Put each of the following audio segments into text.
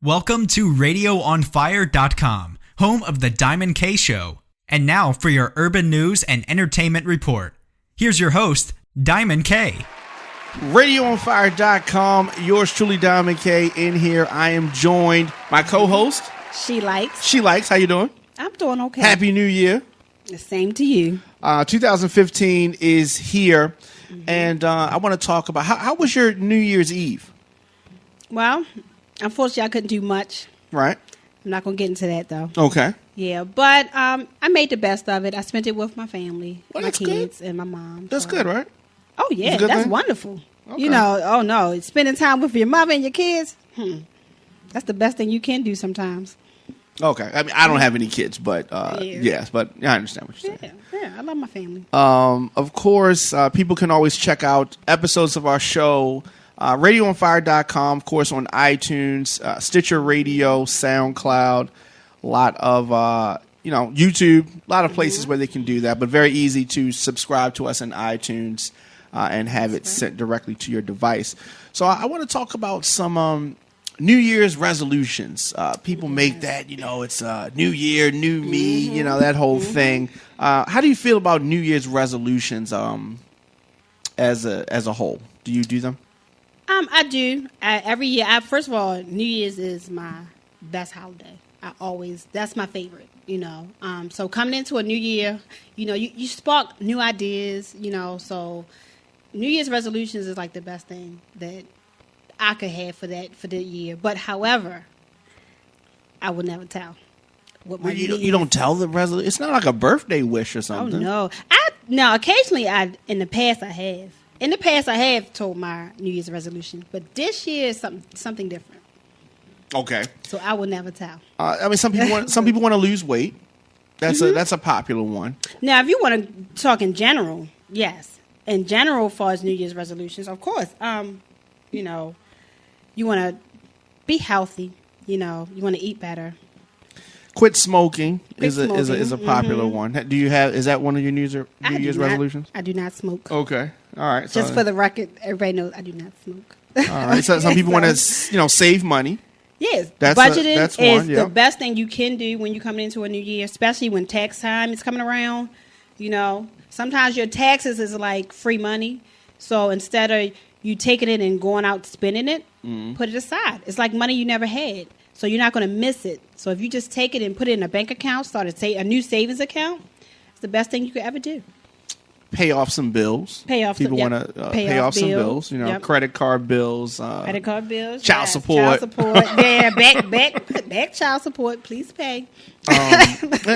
Welcome to RadioOnFire.com, home of the Diamond K Show. And now for your urban news and entertainment report. Here's your host, Diamond K. RadioOnFire.com, yours truly, Diamond K. In here, I am joined by co-host. She likes. How you doing? I'm doing okay. Happy New Year. The same to you. 2015 is here, and I want to talk about, how was your New Year's Eve? Well, unfortunately, I couldn't do much. Right. I'm not going to get into that, though. Okay. Yeah, but I made the best of it. I spent it with my family, Well, my that's kids, good. and my mom. That's good, right? Oh, yeah, That's a good that's thing? wonderful. Okay. You know, oh, no, spending time with your mother and your kids, that's the best thing you can do sometimes. Okay. I mean, I don't have any kids, but Yeah. yes, but I understand what you're saying. Yeah, I love my family. Of course, people can always check out episodes of our show, RadioOnFire.com, of course, on iTunes, Stitcher Radio, SoundCloud, a lot of, YouTube, a lot of places where they can do that, but very easy to subscribe to us in iTunes and have it sent directly to your device. So I want to talk about some New Year's resolutions. People make that, it's New Year, new me, that whole thing. How do you feel about New Year's resolutions as a whole? Do you do them? I do. Every year. First of all, New Year's is my best holiday. That's my favorite, So coming into a new year, you spark new ideas, so New Year's resolutions is like the best thing that I could have for the year. But however, I will never tell what my You don't tell the resolution? It's not like a birthday wish or something. Oh, no. Occasionally, in the past, I have. In the past, I have told my New Year's resolution. But this year is something different. Okay. So I will never tell. Some people want to lose weight. That's a popular one. Now, if you want to talk in general, yes. In general, as far as New Year's resolutions, of course, you want to be healthy. You want to eat better. Quit smoking is a popular one. Is that one of your New Year's resolutions? I do not smoke. Okay. All right. Just for the record, everybody knows I do not smoke. All right. So some people want to save money. Yes, that's budgeting one, is the best thing you can do when you come into a new year, especially when tax time is coming around. Sometimes your taxes is like free money. So instead of you taking it and going out spending it, put it aside. It's like money you never had. So you're not going to miss it. So if you just take it and put it in a bank account, start a new savings account, it's the best thing you could ever do. Pay off some bills. People want to pay off some bills. Credit card bills. Child support. Child support. Yeah, back child support. Please pay.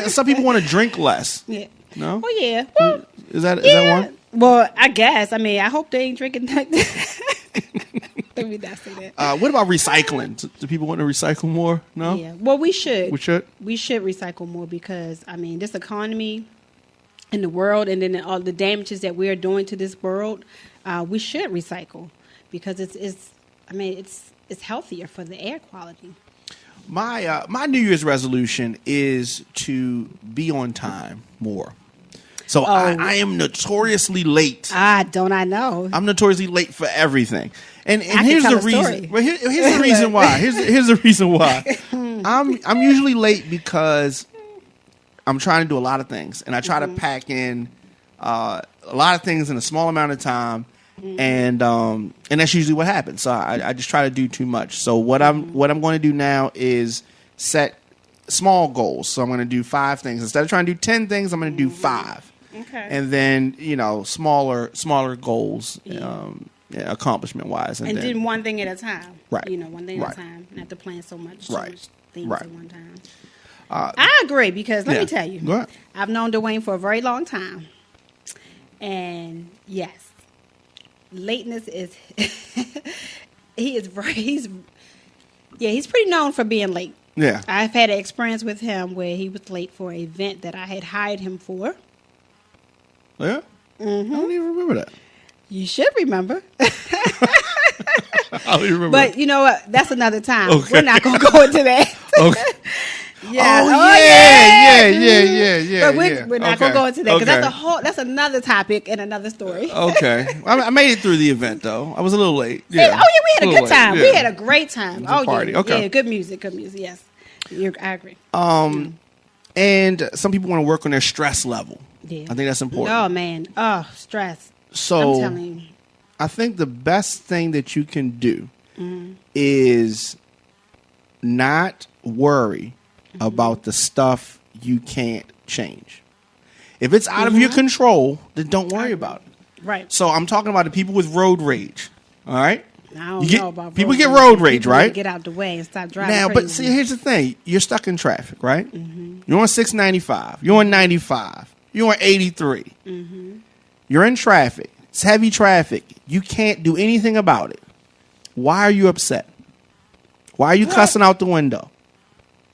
Some people want to drink less. Yeah. No? Oh, yeah. Well, is that one? Well, I guess. I hope they ain't drinking like that. Let me not say that. What about recycling? Do people want to recycle more? No? Yeah. Well, we should. We should? We should recycle more because, this economy in the world and then all the damages that we are doing to this world, we should recycle because it's healthier for the air quality. My New Year's resolution is to be on time more. So I am notoriously late. Don't I know? I'm notoriously late for everything. And here's the reason. Well, here's the reason why. Here's the reason why. I'm usually late because I'm trying to do a lot of things, and I try to pack in a lot of things in a small amount of time, and that's usually what happens. So I just try to do too much. So what I'm going to do now is set small goals. So I'm going to do 5 things instead of trying to do 10 things. I'm going to do 5. Okay. And then smaller goals, accomplishment wise, and then one thing at a time. Right. One thing at a time, not to plan so much things right. at one time. I agree because let me tell you, Go ahead. I've known Dwayne for a very long time, and yes, lateness is he's pretty known for being late. Yeah, I've had an experience with him where he was late for an event that I had hired him for. Yeah, I don't even remember that. You should remember. I don't even remember. But you know what? That's another time. Okay. We're not going to go into that. Okay. Yeah. Yeah. But we're not gonna go into that because that's another topic and another story. Okay. I made it through the event though. I was a little late. We had a good time. Yeah. We had a great time. Party. Okay. Yeah, good music. Yes, I agree. And some people want to work on their stress level. Yeah. I think that's important. Oh man. Oh, stress. So I'm telling you. I think the best thing that you can do is not worry about the stuff you can't change. If it's out of your control, then don't worry about it. Right. So I'm talking about the people with road rage. All right. I don't know about people get road rage, people right? Get out the way and stop driving. Now, crazy. but see, here's the thing: you're stuck in traffic, right? You're on 695. You're on 95. You're on 83. You're in traffic. It's heavy traffic. You can't do anything about it. Why are you upset? Why are you cussing out the window?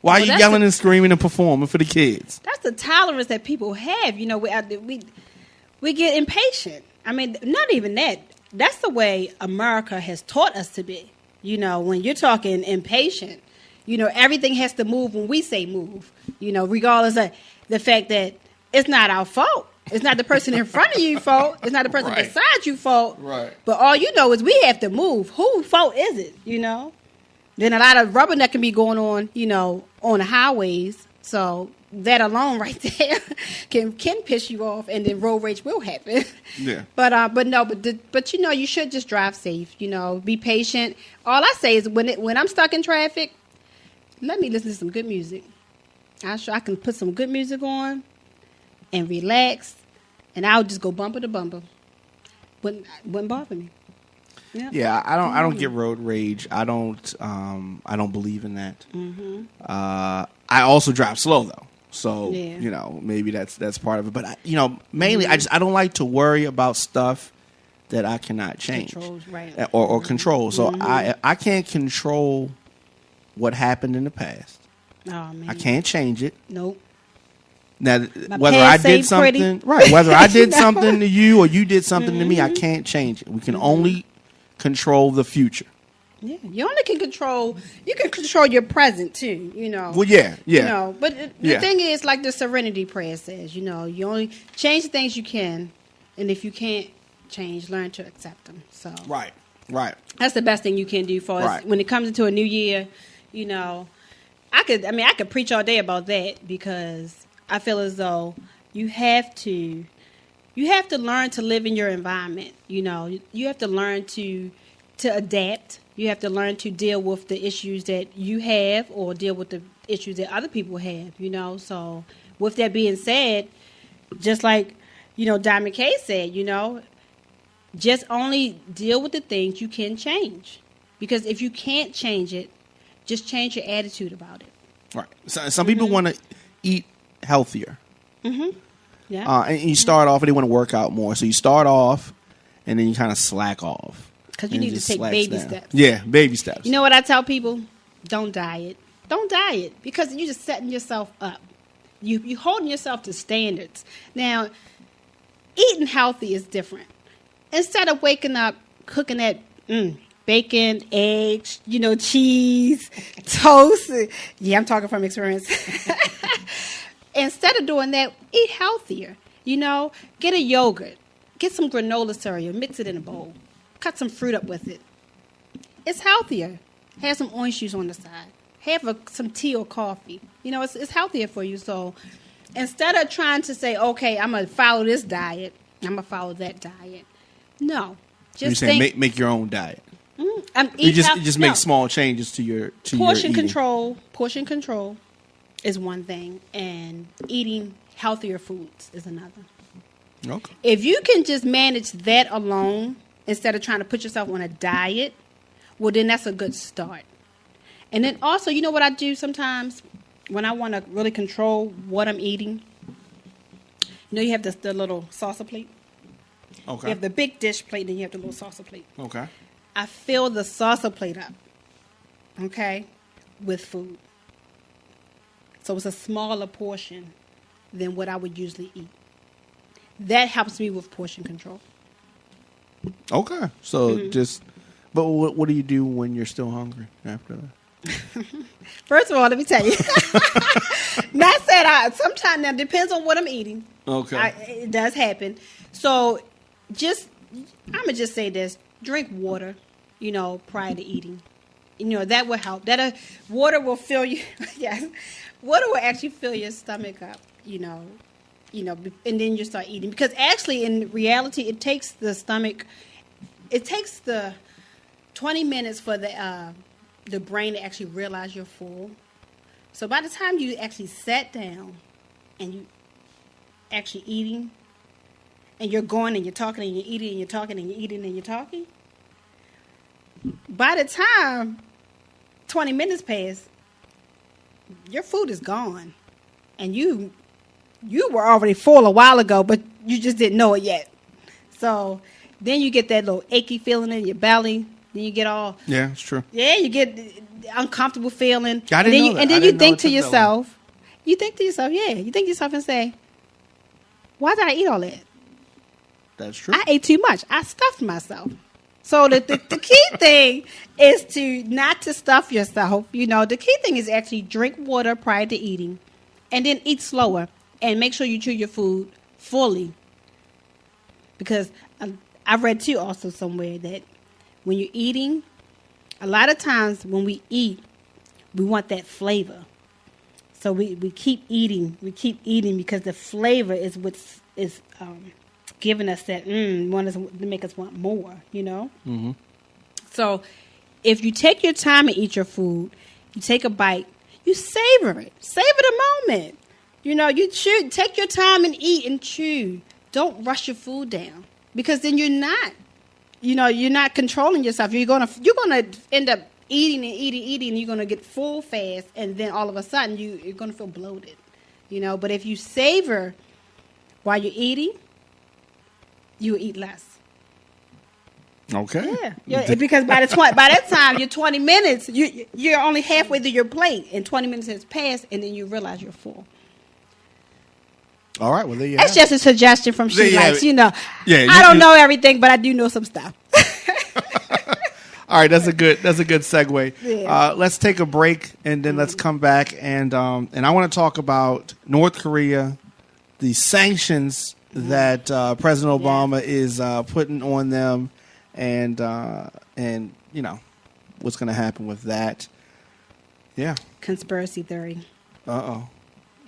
Why are you yelling and screaming and performing for the kids? That's the tolerance that people have. You know, we get impatient. I mean, not even that. That's the way America has taught us to be. You know, when you're talking impatient, you know, everything has to move when we say move. You know, regardless of the fact that it's not our fault. It's not the person in front of you fault. It's not the person beside you fault. Right. But all you know is we have to move. Whose fault is it? You know? Then a lot of rubberneck can be going on, you know, on the highways. So that alone right there can piss you off, and then road rage will happen. Yeah. But you know, you should just drive safe. You know, be patient. All I say is when I'm stuck in traffic, let me listen to some good music. I can put some good music on and relax, and I'll just go bumper to bumper. Wouldn't bother me. Yeah, I don't get road rage. I don't believe in that. I also drive slow though, so you know, maybe that's part of it. But mainly I don't like to worry about stuff that I cannot change or control. So I can't control what happened in the past. Oh man, I can't change it. Nope. Now, whether I did something whether I did something to you or you did something to me, I can't change it. We can only control the future. Yeah, you only can control. You can control your present too. You know. Well, yeah. You know, but the thing is, like the Serenity Prayer says, you know, you only change the things you can, and if you can't change, learn to accept them. So right. That's the best thing you can do for us when it comes into a new year. You know, I could preach all day about that because I feel as though you have to learn to live in your environment. You know, you have to learn to adapt. You have to learn to deal with the issues that you have or deal with the issues that other people have, you know. So with that being said, just like, you know, Diamond K said, you know, just only deal with the things you can change. Because if you can't change it, just change your attitude about it. Right. So, some people want to eat healthier. Yeah. And you start off and they want to work out more. So you start off and then you kind of slack off. Because you need to take baby steps. Yeah, baby steps. You know what I tell people? Don't diet. Don't diet because you're just setting yourself up. You're holding yourself to standards. Now, eating healthy is different. Instead of waking up, cooking that bacon, eggs, you know, cheese, toast. Yeah, I'm talking from experience. Instead of doing that, eat healthier. You know, get a yogurt. Get some granola cereal. Mix it in a bowl. Cut some fruit up with it. It's healthier. Have some orange juice on the side. Have some tea or coffee. You know, it's healthier for you. So instead of trying to say, okay, I'm going to follow this diet, I'm going to follow that diet. No. Just you're saying make your own diet. You just make small changes to your portion your control. Portion control is one thing, and eating healthier foods is another. Okay. If you can just manage that alone instead of trying to put yourself on a diet, well, then that's a good start. And then also, you know what I do sometimes when I want to really control what I'm eating? You know, you have the little salsa plate. Okay. You have the big dish plate, then you have the little salsa plate. Okay. I fill the salsa plate up, okay, with food. So it's a smaller portion than what I would usually eat. That helps me with portion control. Okay. So but what do you do when you're still hungry after that? First of all, let me tell you. Not said sometimes now depends on what I'm eating. Okay. It does happen. So I'm gonna just say this: drink water, prior to eating. That will help. Water will fill you. Yes, water will actually fill your stomach up. And then you start eating, because actually, in reality, it takes the 20 minutes for the brain to actually realize you're full. So by the time you actually sat down and you actually eating, and you're going and you're talking and you're eating and you're talking and you're eating and you're talking, by the time 20 minutes pass, your food is gone. And you were already full a while ago, but you just didn't know it yet. So then you get that little achy feeling in your belly. Then you get all... Yeah, it's true. Yeah, you get uncomfortable feeling. I didn't know that. And then you think to yourself, and say, why did I eat all that? That's true. I ate too much. I stuffed myself. So the key thing is not to stuff yourself. The key thing is actually drink water prior to eating, and then eat slower, and make sure you chew your food fully. Because I've read too also somewhere that when you're eating, a lot of times when we eat, we want that flavor. So we keep eating. We keep eating because the flavor is what is giving us that to make us want more, Mm-hmm. So if you take your time and eat your food, you take a bite, you savor it. Savor the moment. You chew, take your time and eat and chew. Don't rush your food down, because then you're not controlling yourself. You're gonna end up eating and you're gonna get full fast, and then all of a sudden you're gonna feel bloated. But if you savor while you're eating, you will eat less. Okay. Yeah. Because by that time you're 20 minutes, you're only halfway through your plate, and 20 minutes has passed, and then you realize you're full. All right. Well, there you That's have just a suggestion from She Likes. Yeah, I don't know everything, but I do know some stuff. All right, that's a good segue. Yeah. Let's take a break, and then let's come back, and I want to talk about North Korea, the sanctions that President Obama is putting on them, and what's going to happen with that. Yeah. Conspiracy theory. Uh-oh.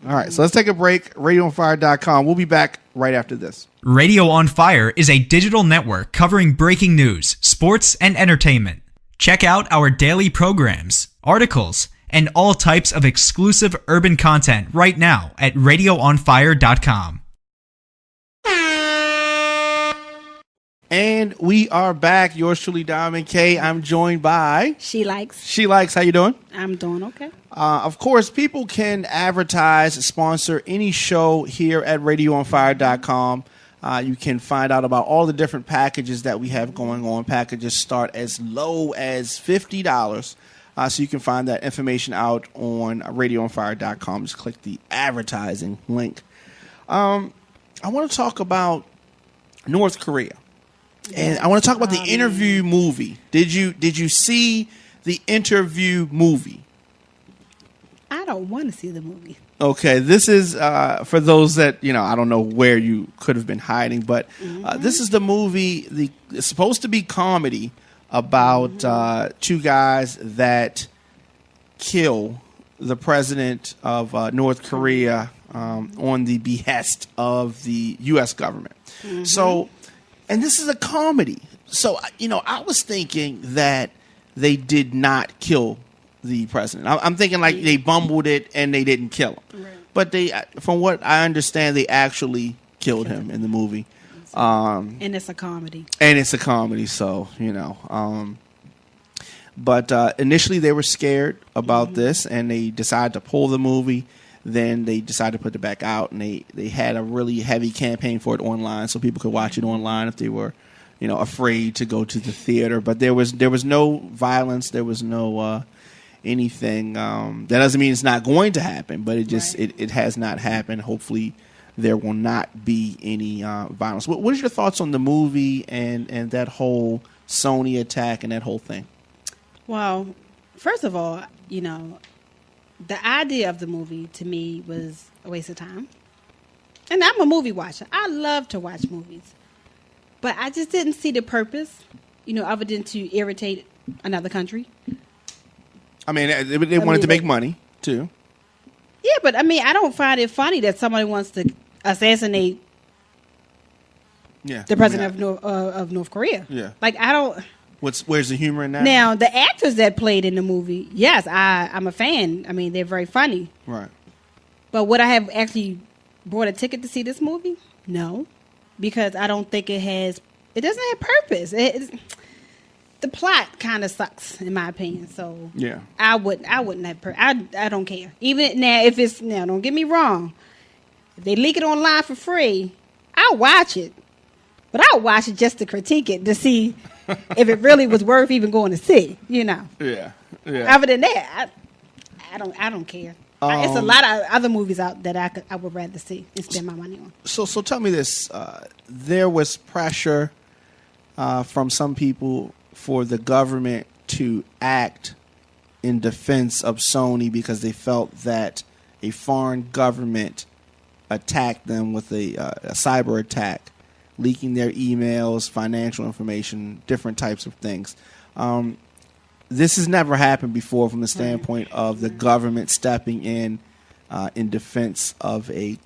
All right, so let's take a break. RadioOnFire.com. We'll be back right after this. Radio on Fire is a digital network covering breaking news, sports, and entertainment. Check out our daily programs, articles, and all types of exclusive urban content right now at RadioOnFire.com. And we are back. Yours truly, Diamond K. I'm joined by... She Likes. She Likes. How you doing? I'm doing okay. Of course, people can advertise, sponsor any show here at RadioOnFire.com. You can find out about all the different packages that we have going on. Packages start as low as $50. So you can find that information out on RadioOnFire.com. Just click the advertising link. I want to talk about North Korea. And I want to talk about the Interview movie. Did you see the Interview movie? I don't want to see the movie. Okay, this is for those that I don't know where you could have been hiding, but this is the movie. It's supposed to be comedy about two guys that kill the president of North Korea on the behest of the U.S. government. Mm-hmm. So. And this is a comedy. So, I was thinking that they did not kill the president. I'm thinking like they bumbled it and they didn't kill him. Right. But from what I understand, they actually killed him in the movie. And it's a comedy. So, But initially they were scared about this, and they decided to pull the movie. Then they decided to put it back out, and they had a really heavy campaign for it online, so people could watch it online if they were, afraid to go to the theater. But there was no violence, there was no anything. That doesn't mean it's not going to happen, but it has not happened. Hopefully, there will not be any violence. What is your thoughts on the movie and that whole Sony attack and that whole thing? Well, first of all, the idea of the movie to me was a waste of time. And I'm a movie watcher. I love to watch movies. But I just didn't see the purpose, other than to irritate another country. I mean, they wanted to make money, too. Yeah, but I mean, I don't find it funny that somebody wants to assassinate the president of North Korea. Yeah. Like, I don't... Where's the humor in that? Now, the actors that played in the movie, yes, I'm a fan. I mean, they're very funny. Right. But would I have actually bought a ticket to see this movie? No. Because I don't think it doesn't have purpose. The plot kind of sucks, in my opinion. So yeah, I wouldn't have. I don't care. Even now, don't get me wrong. If they leak it online for free, I'll watch it. But I'll watch it just to critique it to see if it really was worth even going to see. Yeah. Other than that, I don't care. It's a lot of other movies out that I would rather see and spend my money on. So tell me this: there was pressure from some people for the government to act in defense of Sony because they felt that a foreign government attacked them with a cyber attack, leaking their emails, financial information, different types of things. This has never happened before from the standpoint of the government stepping in defense of a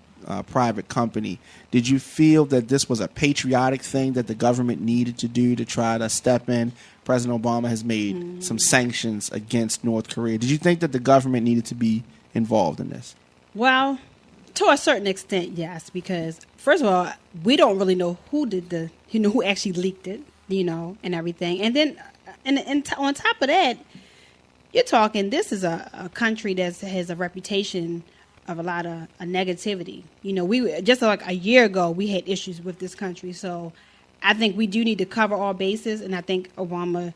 private company. Did you feel that this was a patriotic thing that the government needed to do to try to step in? President Obama has made some sanctions against North Korea. Did you think that the government needed to be involved in this? Well, to a certain extent, yes, because first of all, we don't really know who did who actually leaked it, and everything. And then, and on top of that, you're talking, this is a country that has a reputation of a lot of negativity. We just like a year ago, we had issues with this country. So I think we do need to cover all bases. And I think Obama,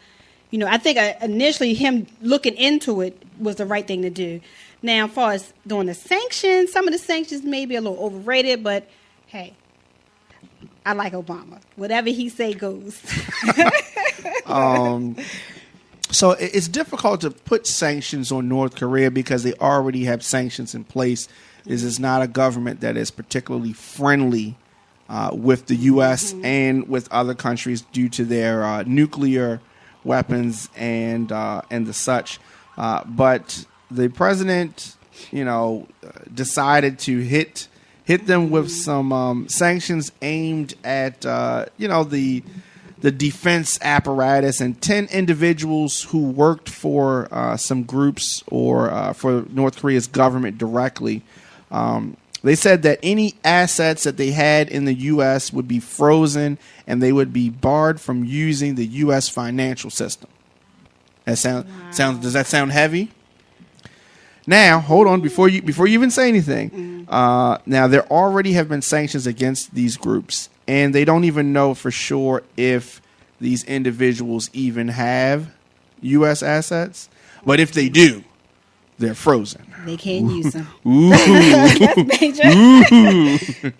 I think initially him looking into it was the right thing to do. Now, as far as doing the sanctions, some of the sanctions may be a little overrated, but hey, I like Obama. Whatever he say goes. So it's difficult to put sanctions on North Korea because they already have sanctions in place. This is not a government that is particularly friendly with the U.S. and with other countries due to their nuclear weapons and the such. But the president, decided to hit them with some sanctions aimed at the defense apparatus, and 10 individuals who worked for some groups or for North Korea's government directly. They said that any assets that they had in the U.S. would be frozen and they would be barred from using the U.S. financial system. Does that sound heavy? Now, hold on, before you even say anything. Now, there already have been sanctions against these groups, and they don't even know for sure if these individuals even have U.S. assets. But if they do, they're frozen. They can't use them. That's major.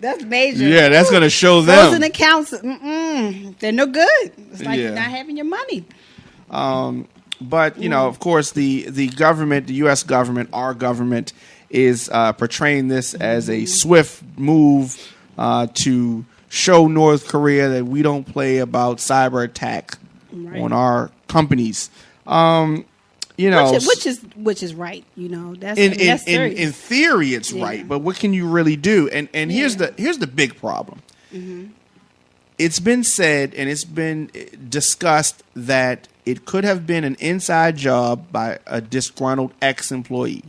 That's major. Yeah, that's going to show them. Frozen accounts, they're no good. It's like you're not having your money. But, of course, the government, the U.S. government, our government, is portraying this as a swift move to show North Korea that we don't play about cyber attack on our companies. Which is right. That's in theory, it's right. But what can you really do? And here's the big problem. It's been said and it's been discussed that it could have been an inside job by a disgruntled ex-employee.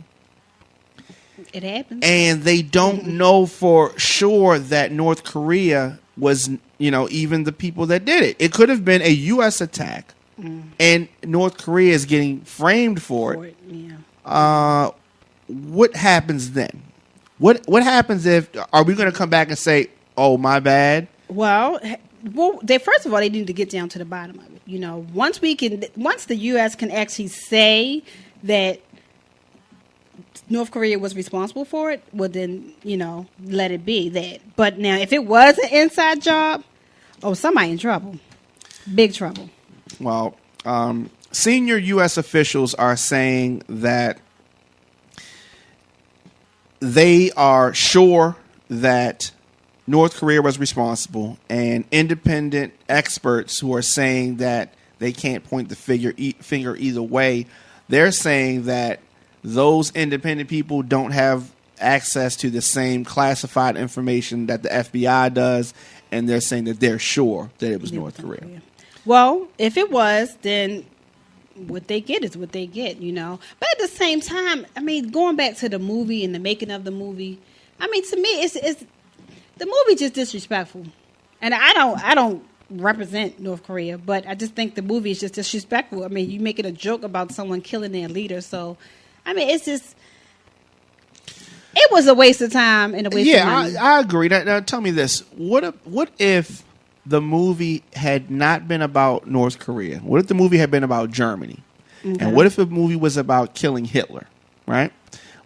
It happens. And they don't know for sure that North Korea was, even the people that did it. It could have been a U.S. attack, and North Korea is getting framed for it. What happens then? What happens if, are we going to come back and say, oh, my bad? Well, first of all, they need to get down to the bottom of it. Once the U.S. can actually say that North Korea was responsible for it, well then, let it be that. But now, if it was an inside job, somebody in trouble, big trouble. Well, senior U.S. officials are saying that they are sure that North Korea was responsible, and independent experts who are saying that they can't point the finger either way, they're saying that those independent people don't have access to the same classified information that the FBI does, and they're saying that they're sure that it was North Korea. Well, if it was, then what they get is what they get, you know. But at the same time, I mean, going back to the movie and the making of the movie, I mean, to me, it's the movie just disrespectful. And I don't represent North Korea, but I just think the movie is just disrespectful. I mean, you making a joke about someone killing their leader, so I mean, it's just. It was a waste of time and a waste of money. Yeah, I agree. Now, tell me this. What if the movie had not been about North Korea? What if the movie had been about Germany? Okay. And what if the movie was about killing Hitler, right?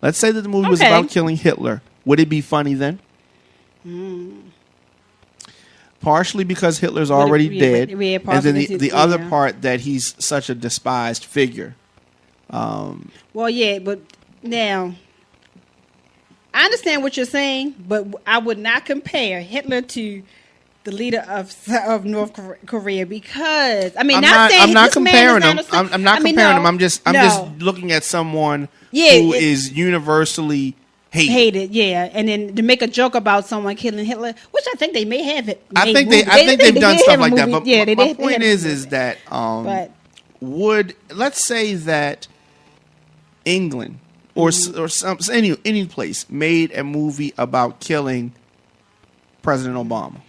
Let's say that the movie was about killing Hitler. Would it be funny then? Partially because Hitler's already dead. And then the other part that he's such a despised figure. Well, yeah, but now... I understand what you're saying, but I would not compare Hitler to the leader of North Korea because I mean, I'm not comparing him. I'm not comparing him. I'm just looking at someone who is universally hated. Yeah, and then to make a joke about someone killing Hitler, which I think they may have it. I think they've done stuff like that. But my point is that let's say that England. Or any place made a movie about killing President Obama.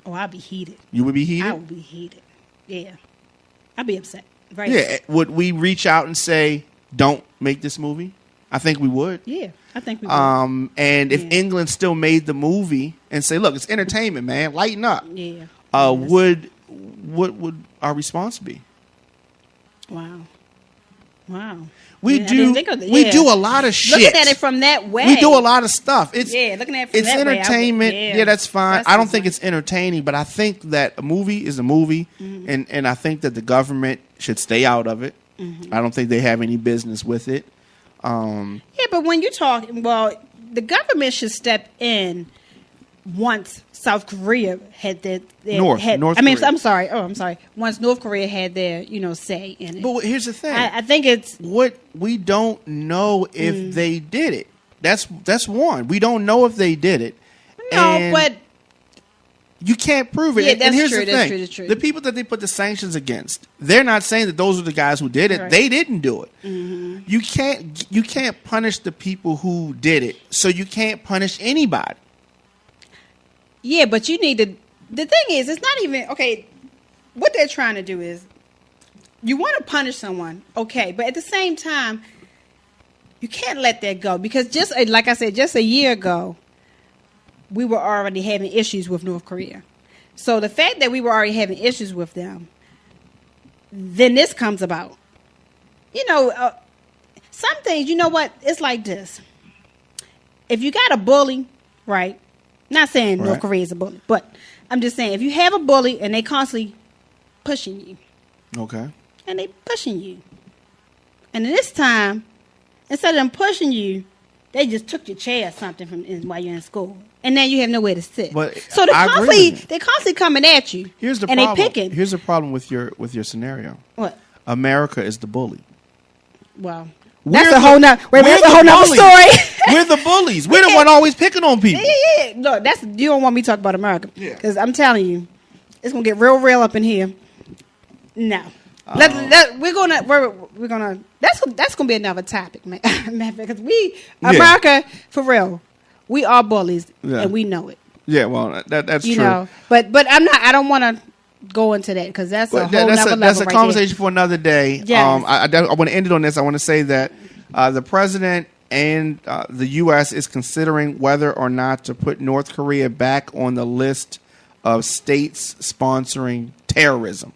Oh, I'd be heated. You would be heated? I would be heated. Yeah. I'd be upset. Right. Yeah. Would we reach out and say, don't make this movie? I think we would. Yeah, I think we would. And if England still made the movie and say, look, it's entertainment, man, lighten up. Yeah. What would our response be? Wow. We do a lot of shit. Looking at it from that way. We do a lot of stuff. Looking at it from that way. It's entertainment. Yeah, that's fine. I don't think it's entertaining, but I think that a movie is a movie, and I think that the government should stay out of it. I don't think they have any business with it. Yeah, but when you're talking, the government should step in once South Korea had their North Korea. I'm sorry. Once North Korea had their, say in it. But here's the thing. I think it's what we don't know if they did it. That's one. We don't know if they did it. No, but you can't prove it. Yeah, that's and here's true. The thing. That's true. The people that they put the sanctions against, they're not saying that those are the guys who did it. Right. They didn't do it. Mm-hmm. You can't punish the people who did it. So you can't punish anybody. Yeah, but you need to. The thing is, it's not even okay. What they're trying to do is, you want to punish someone, okay, but at the same time, you can't let that go because just like I said, just a year ago, we were already having issues with North Korea. So the fact that we were already having issues with them, then this comes about. Some things. You know what? It's like this. If you got a bully, right? Not saying North Korea is a bully, but I'm just saying if you have a bully and they constantly pushing you. Okay. And they pushing you. And this time, instead of them pushing you, they just took your chair or something while you're in school. And now you have nowhere to sit. But so they're constantly coming at you. Here's the problem. And they picking. Here's the problem with your scenario. What? America is the bully. Well, that's a whole nother story. We're the bullies. We're the one always picking on people. Yeah. Look, you don't want me to talk about America. Yeah. Because I'm telling you, it's gonna get real up in here. No. We're gonna. That's gonna be another topic, man. Because America, for real, we are bullies, and we know it. Yeah, well, that's true. But I'm not. I don't want to go into that because that's a whole nother level. That's a conversation for another day. Yes. I want to end it on this. I want to say that the president and the U.S. is considering whether or not to put North Korea back on the list of states sponsoring terrorism.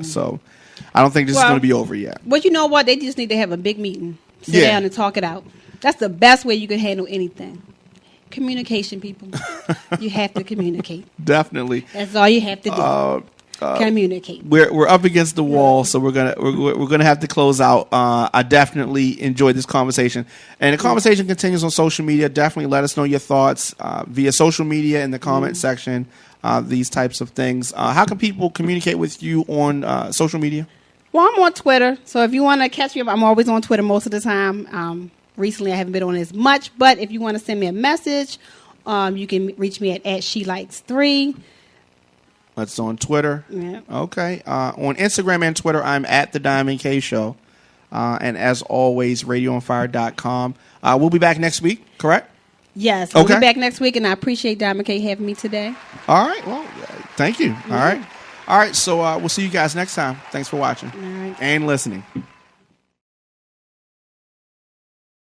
So I don't think this is going to be over yet. Well, you know what? They just need to have a big meeting, sit down and talk it out. That's the best way you can handle anything. Communication, people. You have to communicate. Definitely. That's all you have to do. communicate. We're up against the wall, so we're gonna have to close out. I definitely enjoyed this conversation, and the conversation continues on social media. Definitely let us know your thoughts via social media in the comment section. These types of things. How can people communicate with you on social media? Well, I'm on Twitter, so if you want to catch me up, I'm always on Twitter most of the time. Recently, I haven't been on as much, but if you want to send me a message, you can reach me at SheLikes3. That's on Twitter. Yeah. Okay. On Instagram and Twitter, I'm at The Diamond K Show. And as always, RadioOnFire.com. We'll be back next week, correct? Yes, I'll be back next week, and I appreciate Diamond K having me today. All right. Well, thank you. All right. So we'll see you guys next time. Thanks for watching All right. and listening.